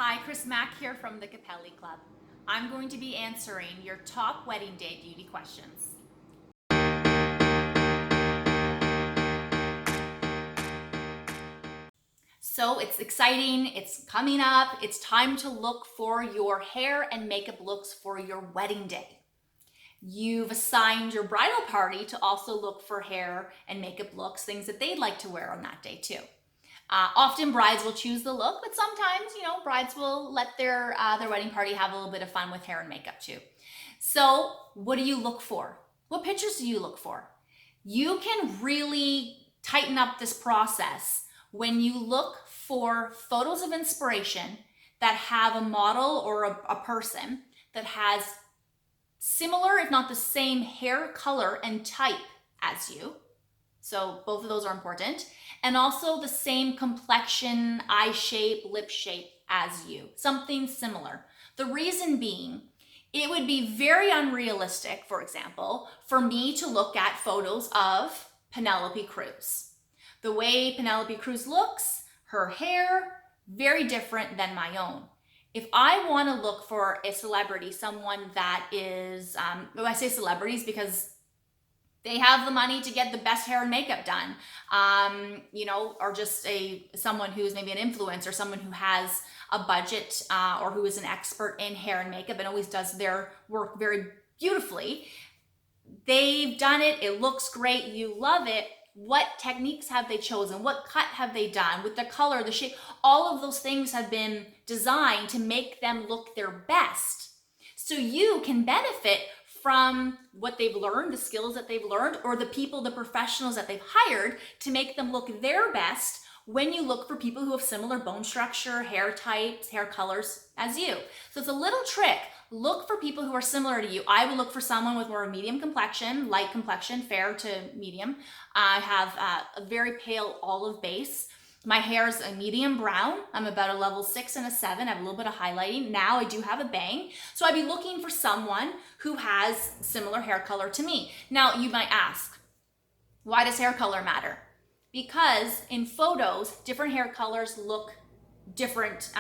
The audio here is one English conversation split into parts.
Hi, Chris Mack here from the Capelli Club. I'm going to be answering your top wedding day beauty questions. So it's exciting, it's coming up, it's time to look for your hair and makeup looks for your wedding day. You've assigned your bridal party to also look for hair and makeup looks, things that they'd like to wear on that day too. Often brides will choose the look, but sometimes, brides will let their wedding party have a little bit of fun with hair and makeup too. So what do you look for? What pictures do you look for? You can really tighten up this process when you look for photos of inspiration that have a model or a person that has similar, if not the same, hair color and type as you. So both of those are important. And also the same complexion, eye shape, lip shape as you. Something similar. The reason being, it would be very unrealistic, for example, for me to look at photos of Penelope Cruz. The way Penelope Cruz looks, her hair, very different than my own. If I want to look for a celebrity, someone that is, I say celebrities because they have the money to get the best hair and makeup done, or just someone who's maybe an influencer, someone who has a budget or who is an expert in hair and makeup and always does their work very beautifully. They've done it, it looks great, you love it. What techniques have they chosen? What cut have they done with the color, the shape? All of those things have been designed to make them look their best. So you can benefit from what they've learned, the skills that they've learned, or the people, the professionals that they've hired to make them look their best when you look for people who have similar bone structure, hair types, hair colors as you. So it's a little trick. Look for people who are similar to you. I would look for someone with more medium complexion, light complexion, fair to medium. I have a very pale olive base. My hair is a medium brown. I'm about a level 6 and a 7. I have a little bit of highlighting. Now I do have a bang. So I'd be looking for someone who has similar hair color to me. Now you might ask, why does hair color matter? Because in photos, different hair colors look different.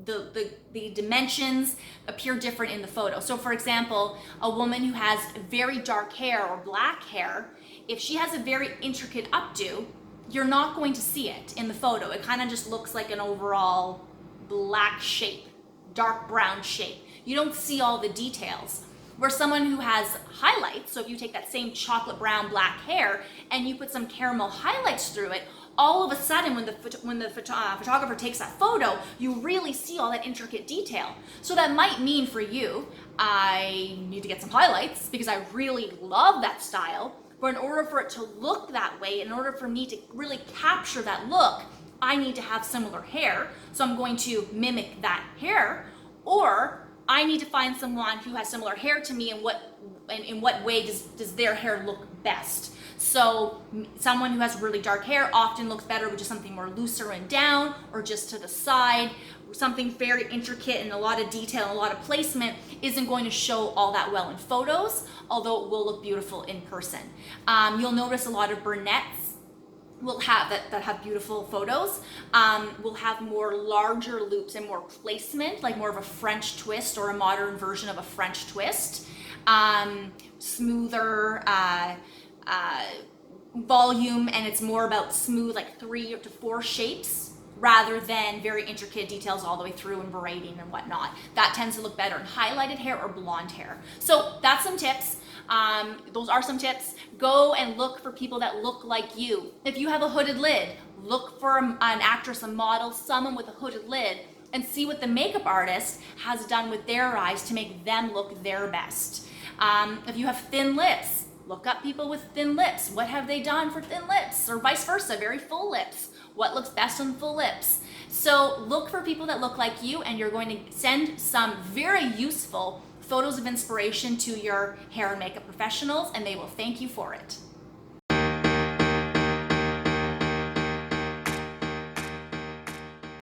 The dimensions appear different in the photo. So for example, a woman who has very dark hair or black hair, if she has a very intricate updo, you're not going to see it in the photo. It kind of just looks like an overall black shape, dark brown shape. You don't see all the details. Where someone who has highlights, so if you take that same chocolate brown black hair and you put some caramel highlights through it, all of a sudden when the photographer takes that photo, you really see all that intricate detail. So that might mean for you, I need to get some highlights because I really love that style. But in order for it to look that way, in order for me to really capture that look, I need to have similar hair. So I'm going to mimic that hair, or I need to find someone who has similar hair to me, and in what way does their hair look best. So someone who has really dark hair often looks better with just something more looser and down, or just to the side. Something very intricate and a lot of detail and a lot of placement isn't going to show all that well in photos, although it will look beautiful in person. You'll notice a lot of brunettes will have that have beautiful photos, will have more larger loops and more placement, like more of a French twist or a modern version of a French twist. Smoother volume, and it's more about smooth, like 3 to 4 shapes, rather than very intricate details all the way through and braiding and whatnot. That tends to look better in highlighted hair or blonde hair. So that's some tips. Those are some tips. Go and look for people that look like you. If you have a hooded lid, look for an actress, a model, someone with a hooded lid, and see what the makeup artist has done with their eyes to make them look their best. If you have thin lips, look up people with thin lips. What have they done for thin lips? Or vice versa, very full lips. What looks best on full lips? So look for people that look like you, and you're going to send some very useful photos of inspiration to your hair and makeup professionals, and they will thank you for it.